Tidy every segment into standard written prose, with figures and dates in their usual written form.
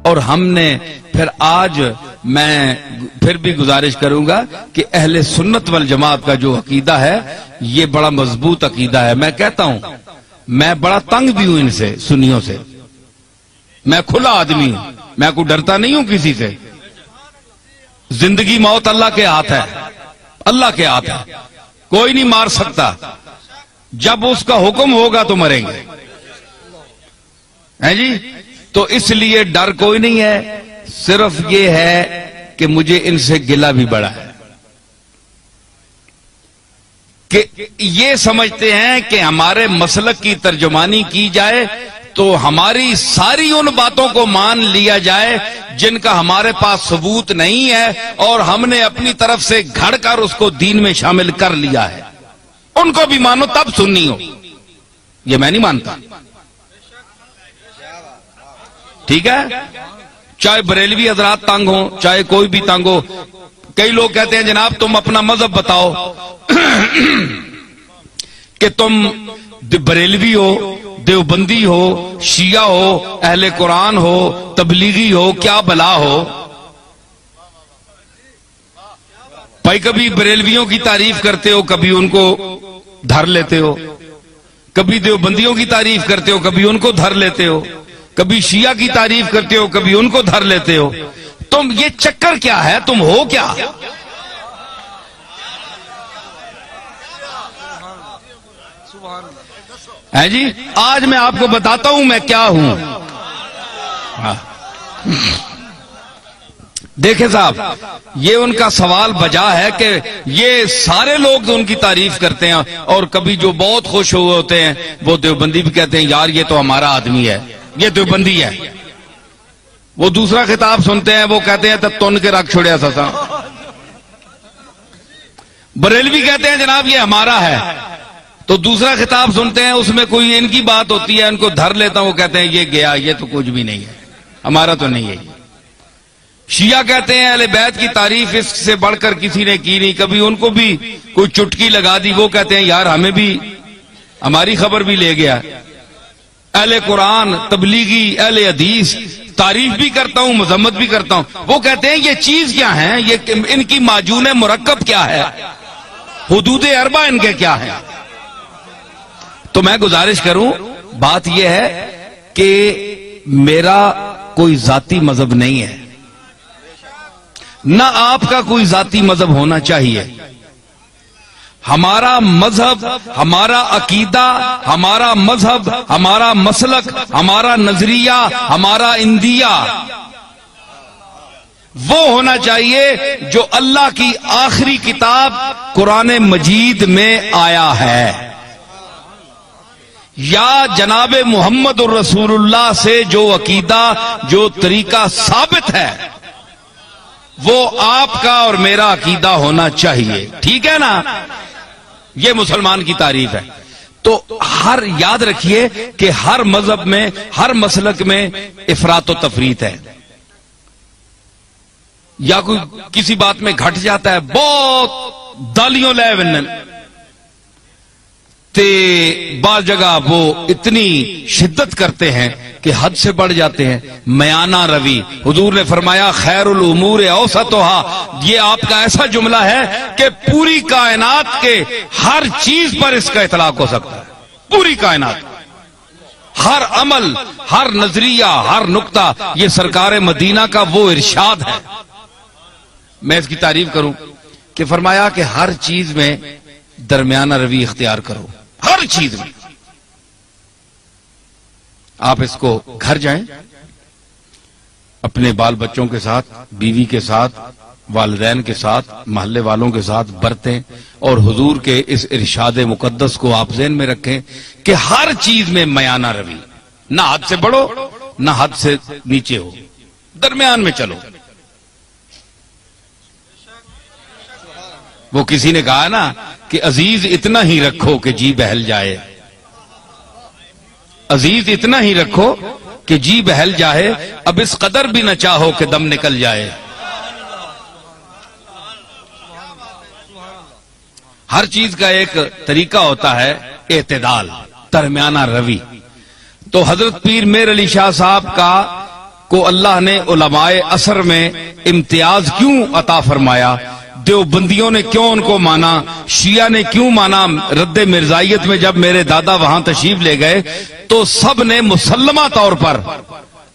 اور ہم نے پھر آج میں پھر بھی گزارش کروں گا کہ اہل سنت والجماعت کا جو عقیدہ ہے یہ بڑا مضبوط عقیدہ ہے. میں کہتا ہوں میں بڑا تنگ بھی ہوں ان سے, سنیوں سے. میں کھلا آدمی ہوں, میں کوئی ڈرتا نہیں ہوں کسی سے. زندگی موت اللہ کے ہاتھ ہے, اللہ کے ہاتھ ہے, کوئی نہیں مار سکتا. جب اس کا حکم ہوگا تو مریں گے, ہیں جی. تو اس لیے ڈر کوئی نہیں ہے, صرف یہ ہے کہ مجھے ان سے گلہ بھی بڑا ہے کہ یہ سمجھتے ہیں کہ ہمارے مسلک کی ترجمانی کی جائے تو ہماری ساری ان باتوں کو مان لیا جائے جن کا ہمارے پاس ثبوت نہیں ہے, اور ہم نے اپنی طرف سے گھڑ کر اس کو دین میں شامل کر لیا ہے. ان کو بھی مانو تب سنی ہو, یہ میں نہیں مانتا. ٹھیک ہے, چاہے بریلوی حضرات تنگ ہوں, چاہے کوئی بھی تنگ ہو. کئی لوگ کہتے ہیں جناب تم اپنا مذہب بتاؤ کہ تم بریلوی ہو, دیوبندی ہو, شیعہ ہو, اہل قرآن ہو, تبلیغی ہو, کیا بلا ہو. بھائی کبھی بریلویوں کی تعریف کرتے ہو, کبھی ان کو دھر لیتے ہو, کبھی دیوبندیوں کی تعریف کرتے ہو, کبھی ان کو دھر لیتے ہو, کبھی شیعہ کی تعریف کرتے ہو, کبھی ان کو دھر لیتے ہو. تم یہ چکر کیا ہے, تم ہو کیا؟ ہے جی, آج میں آپ کو بتاتا ہوں میں کیا ہوں. دیکھیں صاحب, یہ ان کا سوال بجا ہے کہ یہ سارے لوگ ان کی تعریف کرتے ہیں, اور کبھی جو بہت خوش ہوئے ہوتے ہیں وہ دیوبندی بھی کہتے ہیں یار یہ تو ہمارا آدمی ہے, یہ دیوبندی ہے. وہ دوسرا خطاب سنتے ہیں, وہ کہتے ہیں تو تن کے رکھ چھوڑیا سسا. بریلوی کہتے ہیں جناب یہ ہمارا ہے, تو دوسرا خطاب سنتے ہیں اس میں کوئی ان کی بات ہوتی ہے, ان کو دھر لیتا ہوں, وہ کہتے ہیں یہ گیا, یہ تو کچھ بھی نہیں ہے, ہمارا تو نہیں ہے. شیعہ کہتے ہیں اہل بیت کی تعریف اس سے بڑھ کر کسی نے کی نہیں, کبھی ان کو بھی کوئی چٹکی لگا دی, وہ کہتے ہیں یار ہمیں بھی ہماری خبر بھی لے گیا. اہل قرآن, تبلیغی, اہل حدیث تعریف بھی کرتا ہوں, مذمت بھی کرتا ہوں. وہ کہتے ہیں یہ چیز کیا ہے, یہ ان کی معجون مرکب کیا ہے, حدود اربع ان کے کیا ہے. تو میں گزارش کروں, بات یہ ہے کہ میرا کوئی ذاتی مذہب نہیں ہے, نہ آپ کا کوئی ذاتی مذہب ہونا چاہیے. ہمارا مذہب, ہمارا عقیدہ, ہمارا مذہب, ہمارا مسلک, ہمارا نظریہ, ہمارا اندیہ وہ ہونا چاہیے جو اللہ کی آخری کتاب قرآن مجید میں آیا ہے, یا جناب محمد الرسول اللہ سے جو عقیدہ, جو طریقہ ثابت ہے وہ آپ کا اور میرا عقیدہ ہونا چاہیے. ٹھیک ہے نا, یہ مسلمان کی تعریف ہے. تو ہر یاد رکھیے کہ ہر مذہب میں, ہر مسلک میں افراط و تفریط ہے, یا کوئی کسی بات میں گھٹ جاتا ہے, بہت دالیوں لے ونن تے بعض جگہ وہ اتنی شدت کرتے ہیں کہ حد سے بڑھ جاتے ہیں. میانہ روی, حضور نے فرمایا خیر الامور اوسطھا, یہ آپ کا ایسا جملہ ہے کہ پوری کائنات کے ہر چیز پر اس کا اطلاق ہو سکتا ہے. پوری کائنات, ہر عمل, ہر نظریہ, ہر نقطہ, یہ سرکار مدینہ کا وہ ارشاد ہے. میں اس کی تعریف کروں کہ فرمایا کہ ہر چیز میں درمیانہ روی اختیار کرو, ہر چیز میں. آپ اس کو گھر جائیں, اپنے بال بچوں کے ساتھ, بیوی کے ساتھ, والدین کے ساتھ, محلے والوں کے ساتھ برتیں, اور حضور کے اس ارشاد مقدس کو آپ ذہن میں رکھیں کہ ہر چیز میں میانہ روی, نہ حد سے بڑھو نہ حد سے نیچے ہو, درمیان میں چلو. وہ کسی نے کہا نا کہ عزیز اتنا ہی رکھو کہ جی بہل جائے, عزیز اتنا ہی رکھو کہ جی بہل جائے, اب اس قدر بھی نہ چاہو کہ دم نکل جائے. ہر چیز کا ایک طریقہ ہوتا ہے اعتدال, درمیانہ روی. تو حضرت پیر میر علی شاہ صاحب کا کو اللہ نے علماء عصر میں امتیاز کیوں عطا فرمایا، دیوبندیوں نے کیوں ان کو مانا، شیعہ نے کیوں مانا، رد مرزائیت میں جب میرے دادا وہاں تشریف لے گئے تو سب نے مسلمہ طور پر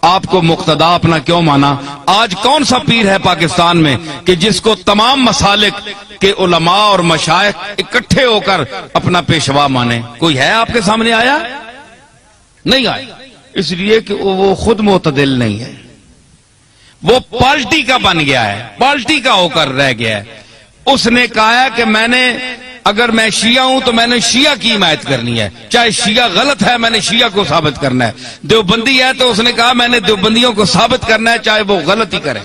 آپ کو مقتدا اپنا کیوں مانا۔ آج کون سا پیر ہے پاکستان میں کہ جس کو تمام مسالک کے علماء اور مشائخ اکٹھے ہو کر اپنا پیشوا مانے؟ کوئی ہے آپ کے سامنے آیا؟ نہیں آیا، اس لیے کہ وہ خود معتدل نہیں ہے، وہ پارٹی کا بن گیا ہے، پارٹی کا ہو کر رہ گیا ہے۔ اس نے کہا ہے کہ اگر میں شیعہ ہوں تو میں نے شیعہ کی حمایت کرنی ہے، چاہے شیعہ غلط ہے میں نے شیعہ کو ثابت کرنا ہے، دیوبندی ہے تو اس نے کہا میں نے دیوبندیوں کو ثابت کرنا ہے چاہے وہ غلط ہی کریں،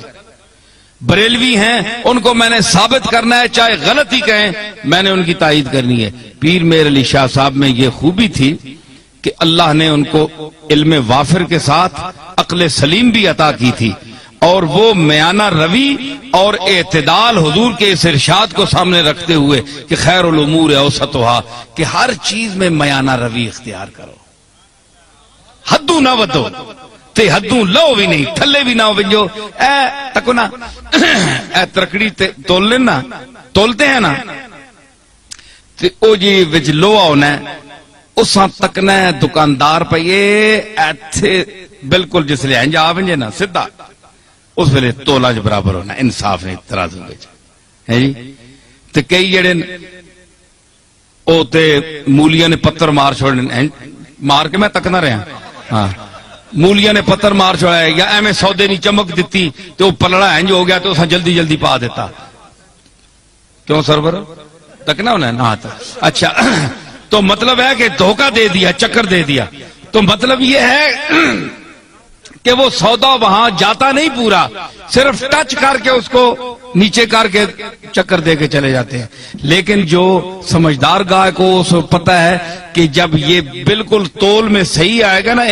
بریلوی ہیں ان کو میں نے ثابت کرنا ہے چاہے غلط ہی کہیں، میں نے ان کی تائید کرنی ہے۔ پیر میر علی شاہ صاحب میں یہ خوبی تھی کہ اللہ نے ان کو علم وافر کے ساتھ عقل سلیم بھی عطا کی تھی، اور وہ میانہ روی اور اعتدال حضور کے اس ارشاد کو سامنے رکھتے ہوئے کہ خیر الامور اوسطھا، کہ ہر چیز میں میانہ روی اختیار کرو، حدوں نہ ودو تے حدوں لو بھی نہیں، تھلے بھی نہ ہو جو اے تکو نا اے ترکڑی تول لینا تولتے ہیں نا تے او جی وچ لوہا ہونا ہے اساں تکنا ہے دکاندار پئیے ایتھے بالکل جس لے انج آونجے نا سیدھا اس ویلے تولا جو برابر ہونا، انصاف نہیں ترازو وچ ہے جی۔ تے کئی جڑے او تے مولیاں نے پتھر مار چھوڑنے، مار کے میں تکنا رہا ہاں، مولیاں نے پتھر مار چھوڑا یا ایویں سودے نہیں چمک دیتی تو پلڑا انج ہو گیا تو اساں جلدی جلدی پا دیتا، کیوں سرور تکنا ہونا ہے نا؟ اچھا تو مطلب ہے کہ دھوکہ دے دیا، چکر دے دیا، تو مطلب یہ ہے کہ وہ سودا وہاں جاتا نہیں پورا، صرف ٹچ کر کے اس کو نیچے کر کے چکر دے کے چلے جاتے ہیں۔ لیکن جو سمجھدار گاہ کو اس کو پتہ ہے کہ جب یہ بالکل تول میں صحیح آئے گا نا،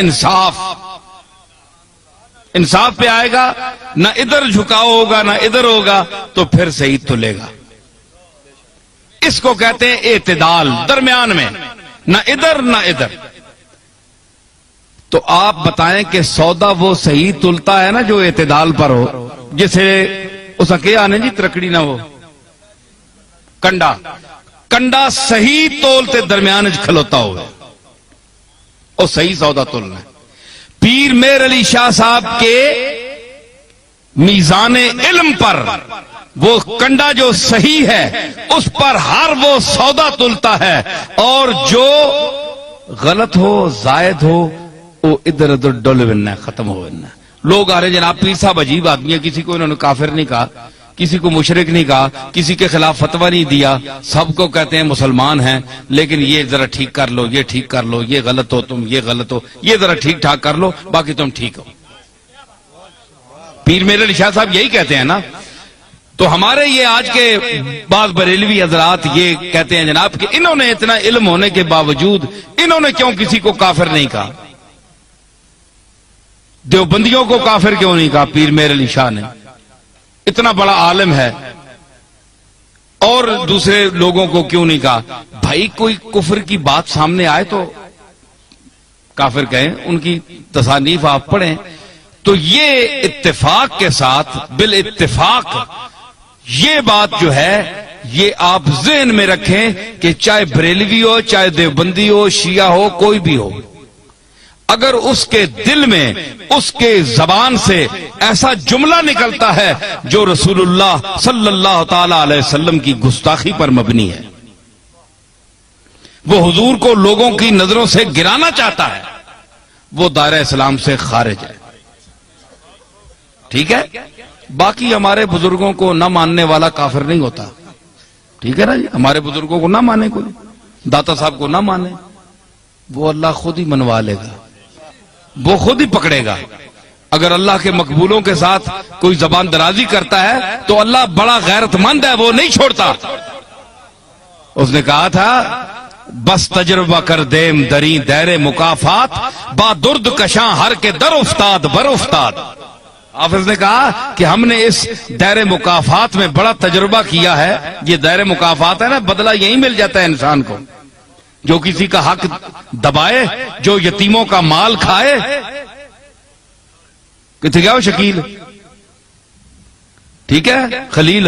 انصاف پہ آئے گا، نہ ادھر جھکاؤ ہوگا نہ ادھر ہوگا، تو پھر صحیح تلے گا۔ اس کو کہتے ہیں اعتدال، درمیان میں، نہ ادھر نہ ادھر۔ تو آپ بتائیں کہ سودا وہ صحیح تلتا ہے نا جو اعتدال پر ہو، جسے اس کے آنے جی ترکڑی نہ ہو، کنڈا صحیح تولتے درمیان کھلوتا ہوئے اور صحیح سودا تولنا ہے۔ پیر میر علی شاہ صاحب کے میزان علم پر وہ کنڈا جو صحیح ہے اس پر ہر وہ سودا تلتا ہے، اور جو غلط ہو زائد ہو وہ ادھر ادھر ڈول بننا ہے، ختم ہو بننا ہے۔ لوگ آ رہے جناب پیر صاحب عجیب آدمی ہے، کسی کو انہوں نے کافر نہیں کہا، کسی کو مشرک نہیں کہا، کسی کے خلاف فتویٰ نہیں دیا، سب کو کہتے ہیں مسلمان ہیں، لیکن یہ ذرا ٹھیک کر لو، یہ ٹھیک کر لو، یہ غلط ہو تم، یہ غلط ہو، یہ ذرا ٹھیک ٹھاک کر لو، باقی تم ٹھیک ہو۔ پیر میر علی شاہ صاحب یہی کہتے ہیں نا۔ تو ہمارے یہ آج کے بعض بریلوی حضرات یہ کہتے ہیں جناب کہ انہوں نے اتنا علم ہونے کے باوجود انہوں نے کیوں کسی کو کافر نہیں کہا، دیوبندیوں کو کافر کیوں نہیں کہا پیر میر علی شاہ نے، اتنا بڑا عالم ہے، اور دوسرے لوگوں کو کیوں نہیں کہا؟ بھائی کوئی کفر کی بات سامنے آئے تو کافر کہیں، ان کی تصانیف آپ پڑھیں تو یہ اتفاق کے ساتھ بالاتفاق یہ بات جو ہے یہ آپ ذہن میں رکھیں کہ چاہے بریلوی ہو، چاہے دیوبندی ہو، شیعہ ہو، کوئی بھی ہو، اگر اس کے دل میں اس کے زبان سے ایسا جملہ نکلتا ہے جو رسول اللہ صلی اللہ تعالی علیہ وسلم کی گستاخی پر مبنی ہے، وہ حضور کو لوگوں کی نظروں سے گرانا چاہتا ہے، وہ دائرہ اسلام سے خارج ہے۔ ٹھیک ہے، باقی ہمارے بزرگوں کو نہ ماننے والا کافر نہیں ہوتا، ٹھیک ہے نا جی، ہمارے بزرگوں کو نہ مانے، کوئی داتا صاحب کو نہ مانے، وہ اللہ خود ہی منوا لے گا، وہ خود ہی پکڑے گا۔ اگر اللہ کے مقبولوں کے ساتھ کوئی زبان درازی کرتا ہے تو اللہ بڑا غیرت مند ہے، وہ نہیں چھوڑتا۔ اس نے کہا تھا بس تجربہ کر دیم دری دیر مکافات، با درد کشاں ہر کے در افتاد بر افتاد۔ حافظ نے کہا کہ ہم نے اس دائر مکافات میں بڑا تجربہ کیا ہے، یہ دائر مکافات ہے نا، بدلہ یہی مل جاتا ہے انسان کو، جو کسی کا حق دبائے، جو یتیموں کا مال کھائے، کتنے گیا وہ شکیل؟ ٹھیک ہے خلیل،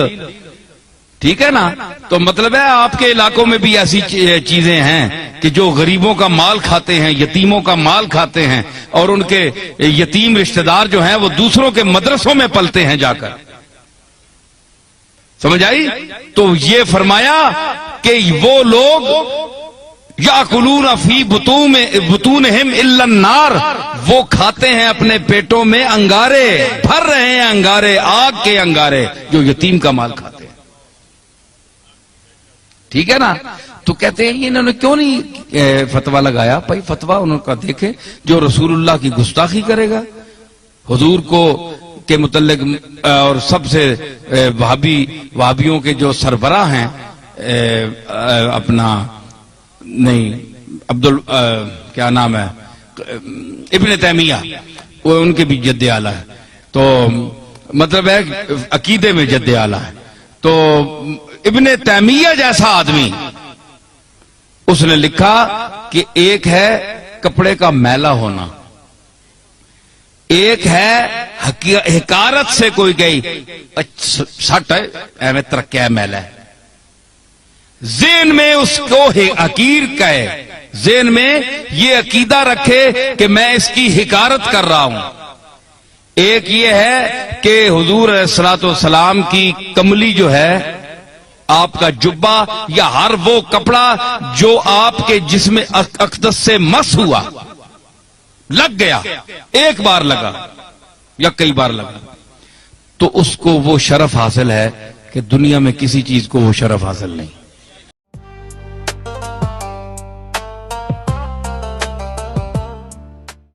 ٹھیک ہے نا؟ تو مطلب ہے آپ کے علاقوں میں بھی ایسی چیزیں ہیں کہ جو غریبوں کا مال کھاتے ہیں، یتیموں کا مال کھاتے ہیں، اور ان کے یتیم رشتہ دار جو ہیں وہ دوسروں کے مدرسوں میں پلتے ہیں جا کر. سمجھ آئی؟ تو یہ فرمایا کہ وہ لوگ یاکلون فی بطونہم الا النار، وہ کھاتے ہیں اپنے پیٹوں میں انگارے، بھر رہے ہیں انگارے، آگ کے انگارے جو یتیم کا مال کھاتے ہیں. ٹھیک ہے نا؟ تو کہتے ہیں انہوں نے کیوں نہیں فتویٰ لگایا؟ بھائی فتویٰ انہوں کا دیکھیں، جو رسول اللہ کی گستاخی کرے گا، حضور کو کے متعلق، اور سب سے وہابیوں کے جو سربراہ ہیں، اپنا نہیں کیا نام ہے، ابن تیمیہ، وہ ان کے بھی جد اعلیٰ ہے. تو مطلب ہے عقیدے میں جد اعلیٰ ہے. تو ابن تیمیہ جیسا آدمی، اس نے لکھا کہ ایک ہے کپڑے کا میلا ہونا، ایک ہے حکارت سے کوئی گئی سٹ ہے ایویں ترکیا میلا ہے، ذہن میں اس کو حقیر کہے، ذہن میں یہ عقیدہ رکھے کہ میں اس کی حکارت کر رہا ہوں. ایک یہ ہے کہ حضور علیہ الصلوۃ والسلام کی کملی جو ہے، آپ کا جبہ یا ہر وہ کپڑا جو آپ کے جسم اقدس سے مس ہوا، لگ گیا، ایک بار لگا یا کئی بار لگا، تو اس کو وہ شرف حاصل ہے کہ دنیا میں کسی چیز کو وہ شرف حاصل نہیں.